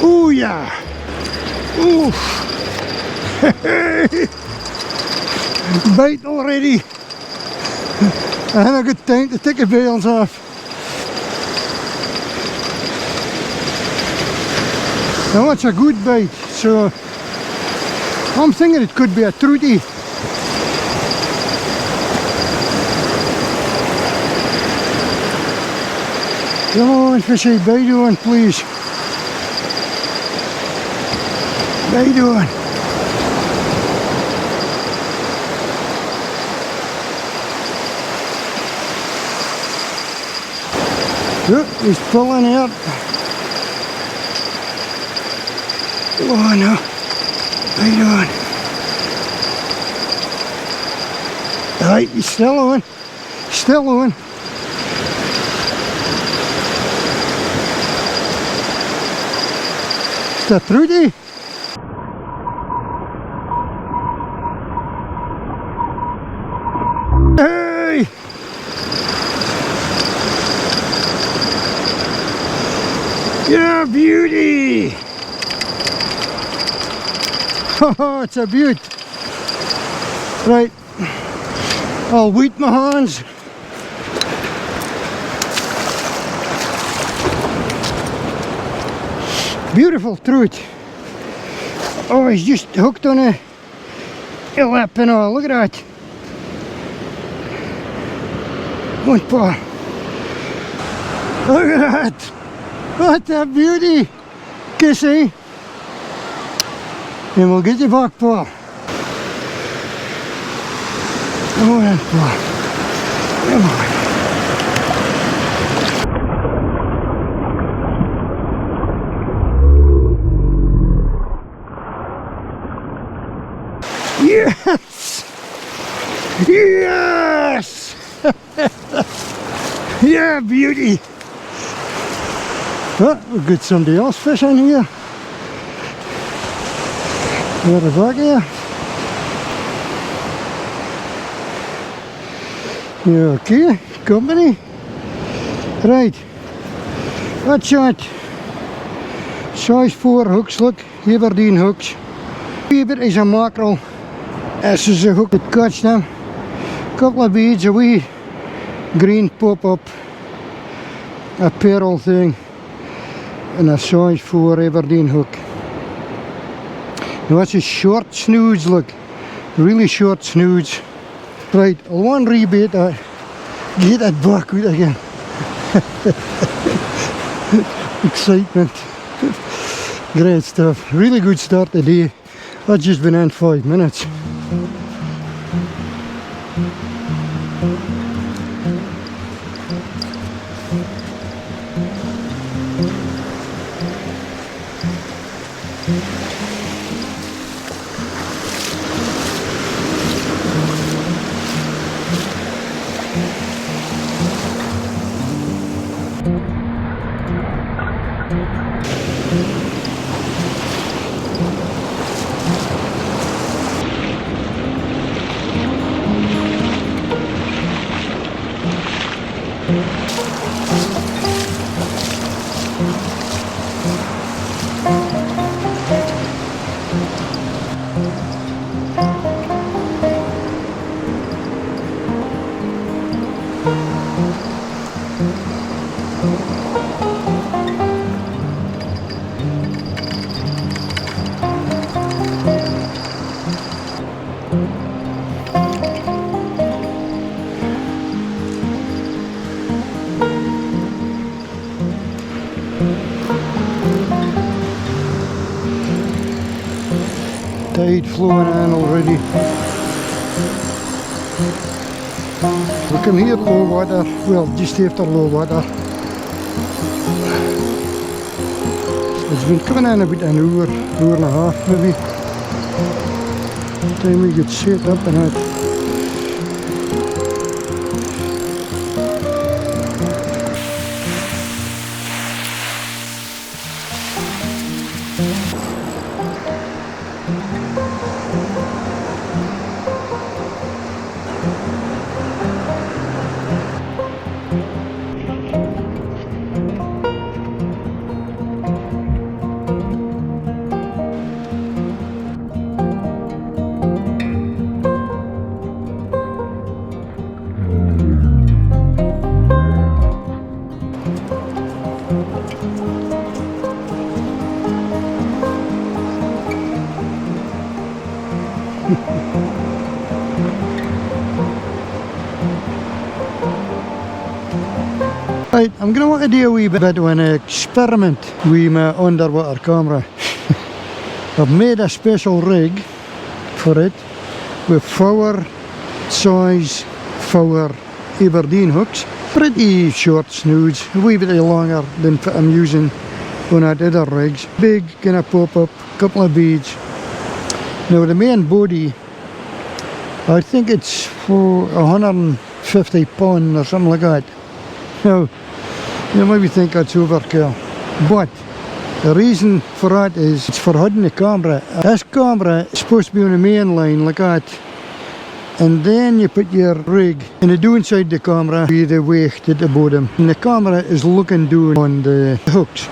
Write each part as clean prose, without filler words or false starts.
Oh yeah. Oof. Bite already. I had a good time to take the bails off. Now it's a good bite, so I'm thinking it could be a troutie. Come on, fishy, bite on, please. Bite on. Oh, he's pulling out. Oh no, bite on. Alright, he's still on. Still on. Is that troutie? Hey! Yeah, beauty! Oh, it's a beaut. Right, I'll wet my hands. Beautiful trout. Oh, he's just hooked on a lap and all. Look at that. One paw. Look at that. What a beauty. Kissy. And we'll get your back paw. Come on, paw. Come on. Yes! Yes! Yeah, beauty! Oh, we've got somebody else fishing here. Got a back here. You okay? Company? Right. That's it. Size 4 hooks, look. Aberdeen hooks. Favorite is a mackerel. This is a hook that catch them. Couple of beads, a wee green pop-up, a pearl thing, and a size 4 Aberdeen hook. Now that's a short snoods, look. Really short snoods. Right, I'll one rebait that. Get that back out again. Excitement. Great stuff. Really good start today. That's just been in 5 minutes. Tide flowing in already. We come here low water, well just after low water. It's been coming in about an hour and a half maybe. Time we get set up and that. Right, I'm going to want to do a wee bit of an experiment with my underwater camera. I've made a special rig for it with 4 size 4 Aberdeen hooks. Pretty short snoods, a wee bit longer than what I'm using on that other rigs. Big kind of pop up, couple of beads. Now the main body, I think it's for 150 pound or something like that. Now, you maybe think that's overkill, but the reason for that is it's for hiding the camera. This camera is supposed to be on the main line like that, and then you put your rig in the downside the camera with the weight at the bottom, and the camera is looking down on the hooks.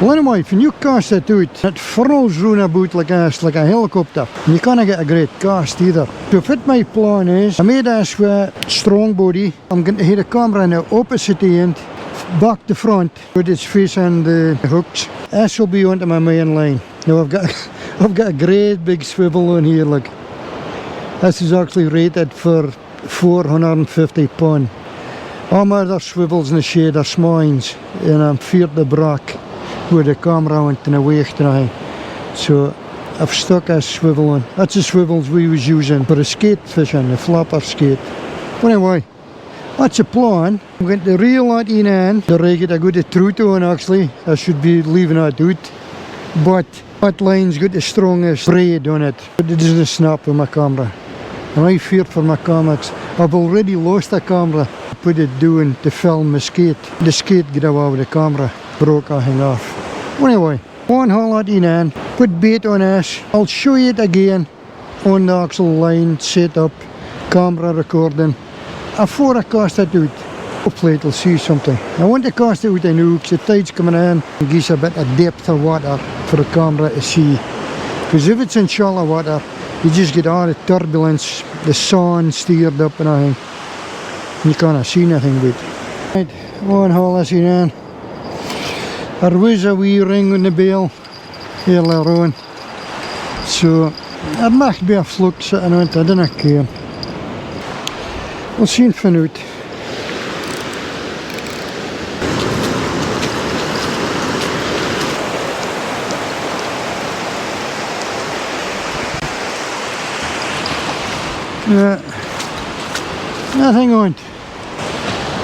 Well anyway, when you cast it out, it furls round about like this, like a helicopter, and you can't get a great cast either. So what my plan is, I made this with a strong body. I'm going to hit the camera on the opposite end, back to front, with its facing the hooks. This will be onto my main line. Now I've got a great big swivel on here, look. This is actually rated for 450 pound. All my other swivels in the shade are smines, and I'm feared to break with the camera went in the weight and everything. So I've stuck this swivel on. That's the swivels we was using for the skate fishing, the flapper skate. But anyway, that's the plan. I'm going to reel that in and the rig it a good Trout on actually. I should be leaving that out. But that line's got the strongest braid on it. But it doesn't snap with my camera. And I fear for my comics. I've already lost the camera. I put it doing to film the skate. The skate got away with the camera. Broke everything off. Anyway, one haul that in and put bait on this. I'll show you it again on the actual line, set up, camera recording. Before I cast it out, hopefully it'll see something. I want to cast it out in hooks, the tide's coming in, and gives a bit of depth of water for the camera to see. Because if it's in shallow water, you just get all the turbulence, the sun stirred up and everything. You can't see nothing with it. Right, one haul this in. There was a wee ring on the bell earlier on, so there might be a fluke sitting on it, I don't care. We'll soon find out. Nothing on it.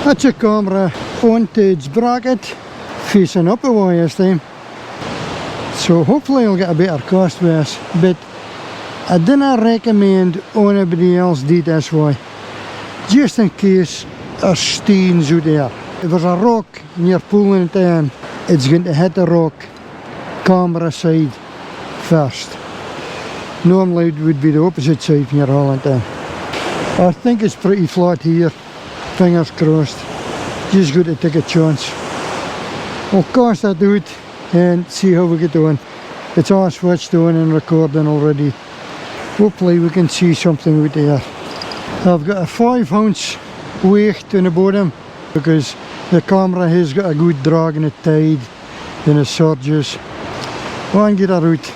That's a camera on to its bracket, facing up a way this time. So hopefully I'll get a better cast with this, but I didn't recommend anybody else did this way, just in case there's stains out there. If there's a rock and you're pulling it in, it's going to hit the rock camera side first. Normally it would be the opposite side when you're hauling it in. I think it's pretty flat here, fingers crossed. Just got to take a chance. We'll cast that out and see how we get on. It's all switched on and recording already. Hopefully we can see something out there. I've got a 5-ounce weight on the bottom because the camera has got a good drag in the tide and the surges. Go and get her out.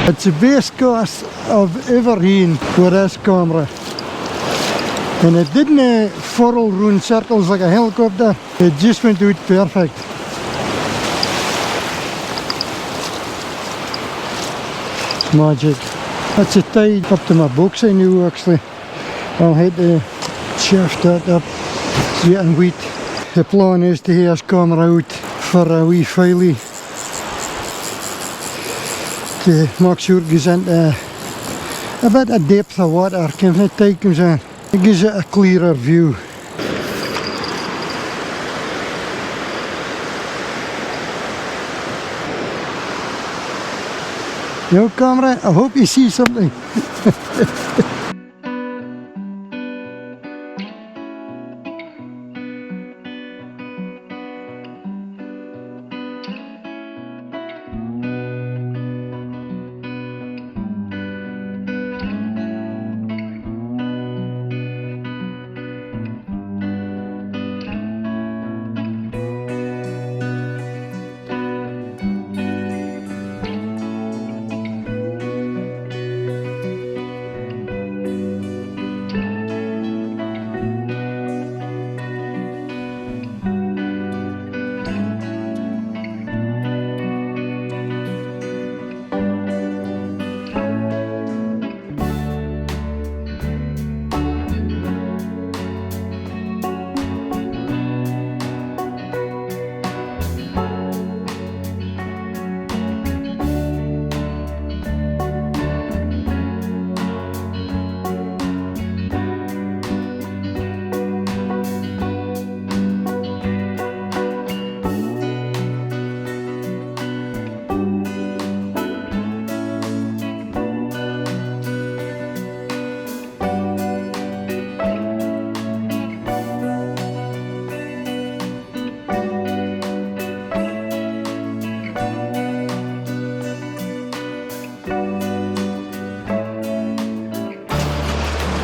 It's the best cast I've ever seen with this camera, and it didn't furl round circles like a helicopter, it just went out perfect. Magic. That's a tide up to my box I knew actually. I'll have to shift that up. It's getting wet. The plan is to have this camera out for a wee filey, to make sure it gives into a bit of depth of water when the tide comes in. It gives it a clearer view. Yo camera, I hope you see something.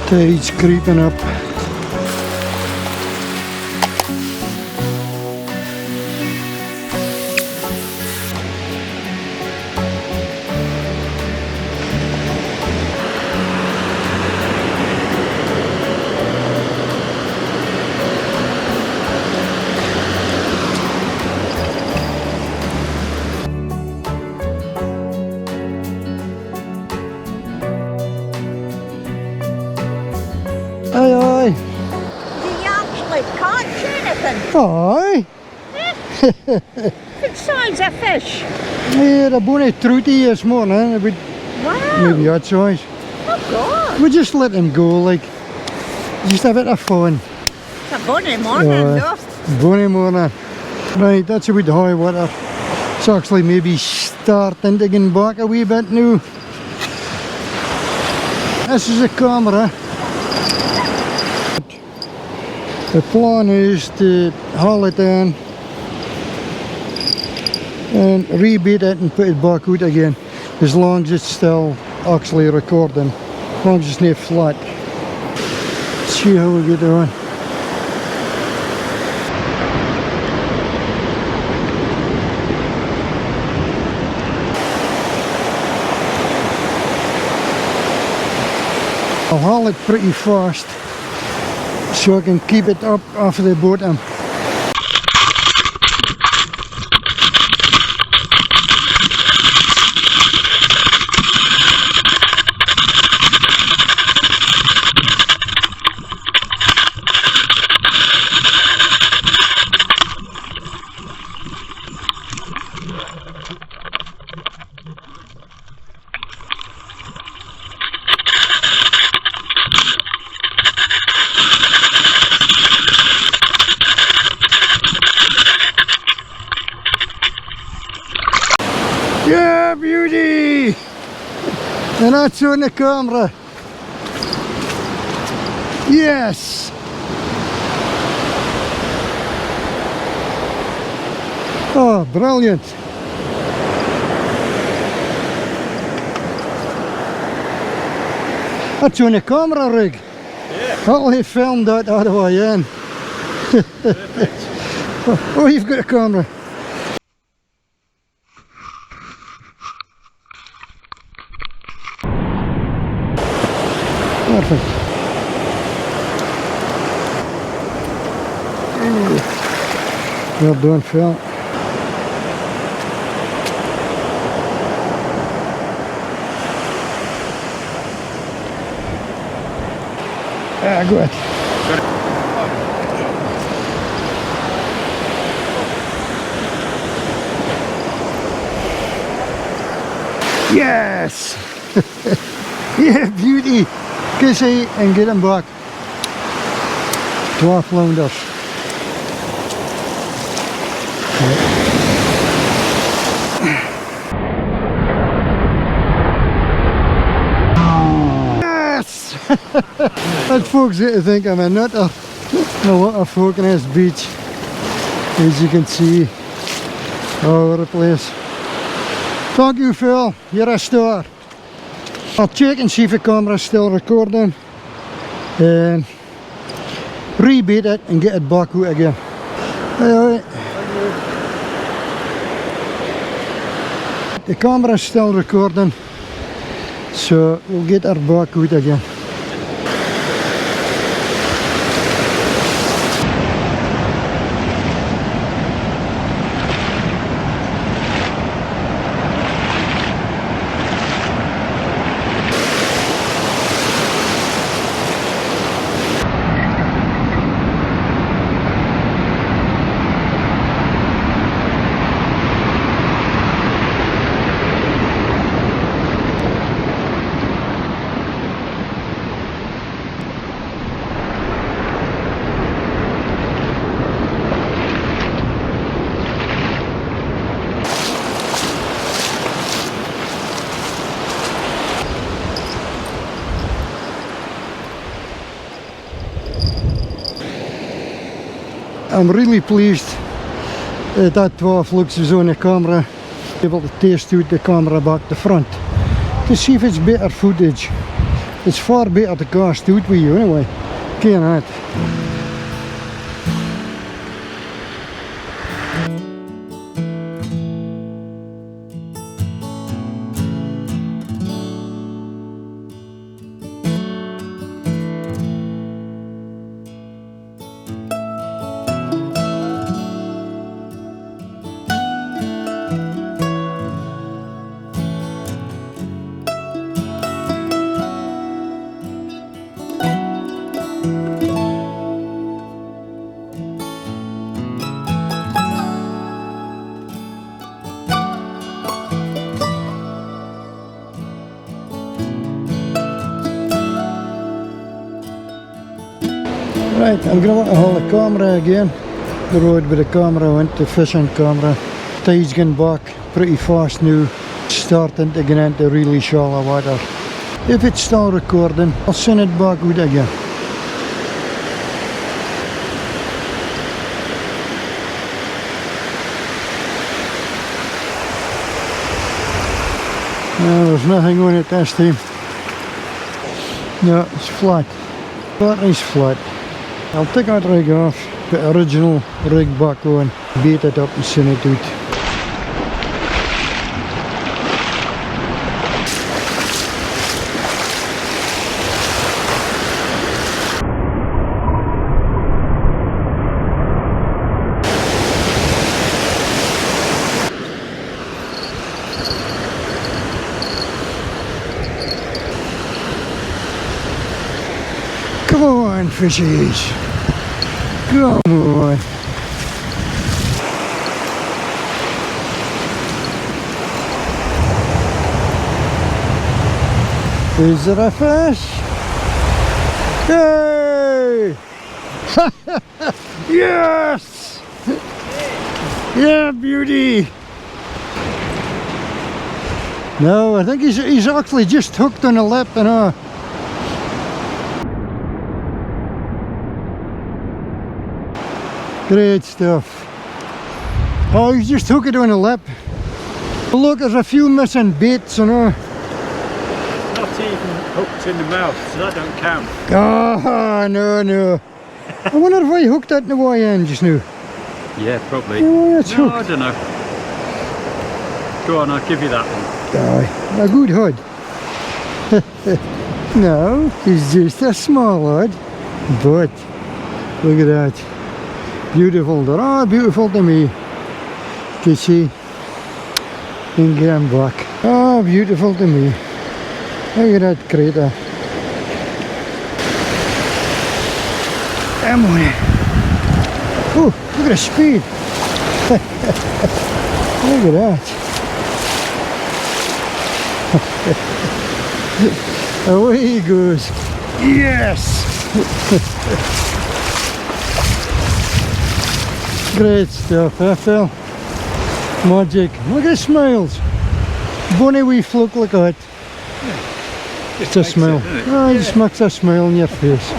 Tide's creeping up. Aye, aye. You actually can't see anything. Aye. What size of fish? Yeah, the bonnie troutie this morning, about Wow. maybe that size. Oh God. We just let them go, like, just a bit of fun. It's a bunny morning, though. Bonnie morning. Right, that's about the high water. It's actually maybe starting to get back a wee bit now. This is a camera. The plan is to haul it in and rebait it and put it back out again, as long as it's still actually recording, as long as it's not flat. Let's see how we get on. I'll haul it pretty fast so I can keep it up off the bottom. Yeah, beauty! And that's on the camera. Yes! Oh, brilliant! That's on the camera rig. Yeah. I'll have filmed that all the way in. Oh, you've got a camera. Perfect. Well done, Phil. Ah, good. Yes! Yeah, beauty! Kissy and get him back. 12 flounders. Yes! That folks get to think I'm a nutter. A lot of folk in this beach, as you can see, all over the place. Thank you, Phil. You're a star. I'll check and see if the camera's still recording and rebait it and get it back out again. Alright. The camera's still recording, so we'll get her back out again. I'm really pleased that 12 looks is on the camera. Able to test out the camera back to front to see if it's better footage. It's far better to cast out with you anyway. Can't it? Right, I'm going to hold the camera again. The road with the camera went to fishing camera. Tide's going back pretty fast now. Starting to get into really shallow water. If it's still recording, I'll send it back out again. No, there's nothing on it this time. No, it's flat. That is flat. I'll take that rig off, put the original rig back on, bait it up and send it out. Come on, fishies. Come on. Is it a fish? Hey! Yes! Yeah, beauty! No, I think he's actually just hooked on a lip and all. Great stuff. Oh, he's just hooked it on a lip. Look, there's a few missing baits and all. Not even hooked in the mouth, so that don't count. Oh, no, no. I wonder if I hooked that in the way end just now. Yeah, probably. Oh, it's no, hooked. I don't know. Go on, I'll give you that one. Aye, a good hood. No, he's just a small hood. But, look at that. Beautiful, they're all beautiful to me. You see? And get them back. Oh, beautiful to me. Look at that crater. Come on. Oh, look at the speed. Look at that. Away he goes. Yes! Great stuff, eh, Phil? Magic. Look at the smiles. Bunny wee fluke like that. Yeah. It's a smile. Oh, it just makes a smile on your face.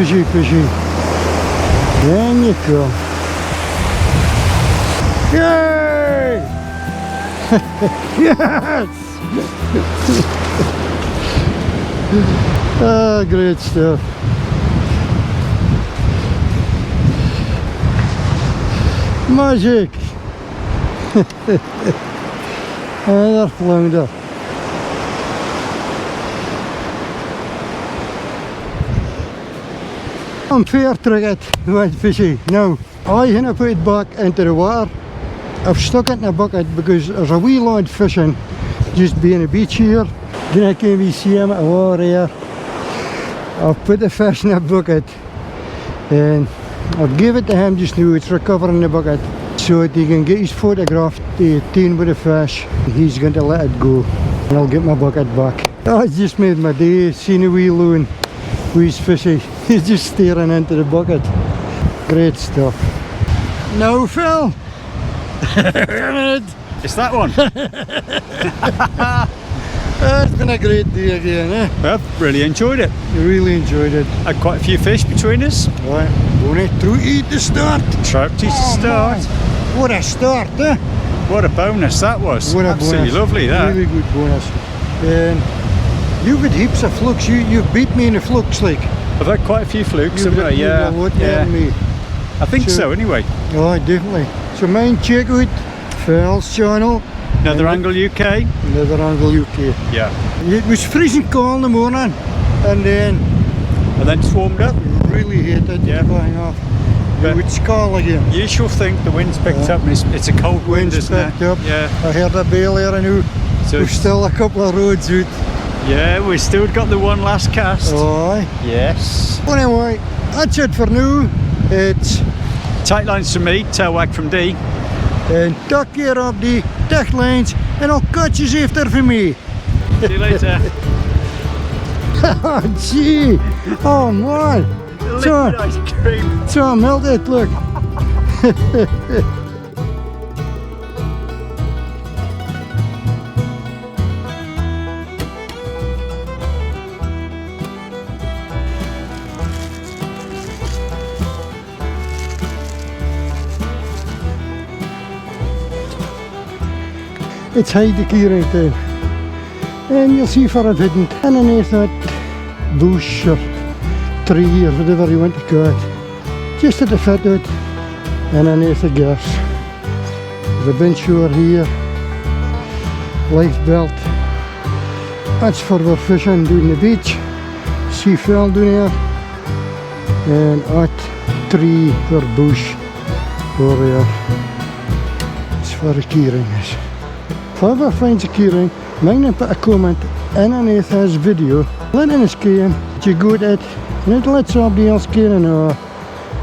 fishy, fishy. Then you go. Yay! Yes! Ah, great stuff. Magic! Another flounder. I'm fair triggered with fishy. Now, I gonna put it back into the water. I've stuck it in a bucket because there's a wee lot of fishing just being a beach here. Then I came to see him at the water here. I've put the fish in a bucket and I've give it to him just now. It's recovering the bucket so that he can get his photograph taken with the fish. He's going to let it go and I'll get my bucket back. Oh, it just made my day seeing a wee loon with his fishy. He's just staring into the bucket. Great stuff. Now Phil. It's that one. It's been a great day again, eh? I've really enjoyed it. You really enjoyed it. Had quite a few fish between us. Right, only Trout to start. Trout to start. Man. What a start, eh? What a bonus that was. What a Absolutely bonus. lovely that. Really good bonus. And you've had heaps of flukes. You've beat me in the flukes, like. I've had quite a few flukes, You've haven't I? had Yeah. a lot more Yeah. than me. I think so anyway. Oh, definitely. So mind check out Phil's channel. Another Angle UK. Another Angle UK. Yeah. It was freezing cold in the morning and then And then it's warmed up. really hated Yeah. going off. But- It would scald again. Usual thing, the wind's picked Yeah. up and it's a cold wind, Wind's isn't it? picked up. Yeah. I heard a bell here and now So we've it's- still a couple of roads out. Yeah, we've still got the one last cast. Aye. Yes. Anyway, that's it for now. It's Tight lines from me, tail wag from D. and take care of the dicht lines and I'll catch you after for me. See you later. Oh gee, oh man, Liquid ice cream. so melted, look. It's hide the keyring time. And you'll see for it hidden. And underneath that bush or tree or whatever you want to call it. Just at the foot out and underneath the gas. There's a bench over here. Life belt. That's for we're fishing down the beach. See Phil down here. And that tree or bush over here. It's for the keyring is. If ever finds a keyring, mind put a comment in underneath this video, letting us keying that you got it, and it lets somebody else key and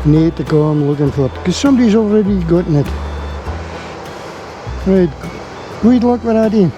need to come looking for it, because somebody's already gotten it. Right, good luck with that, Ian.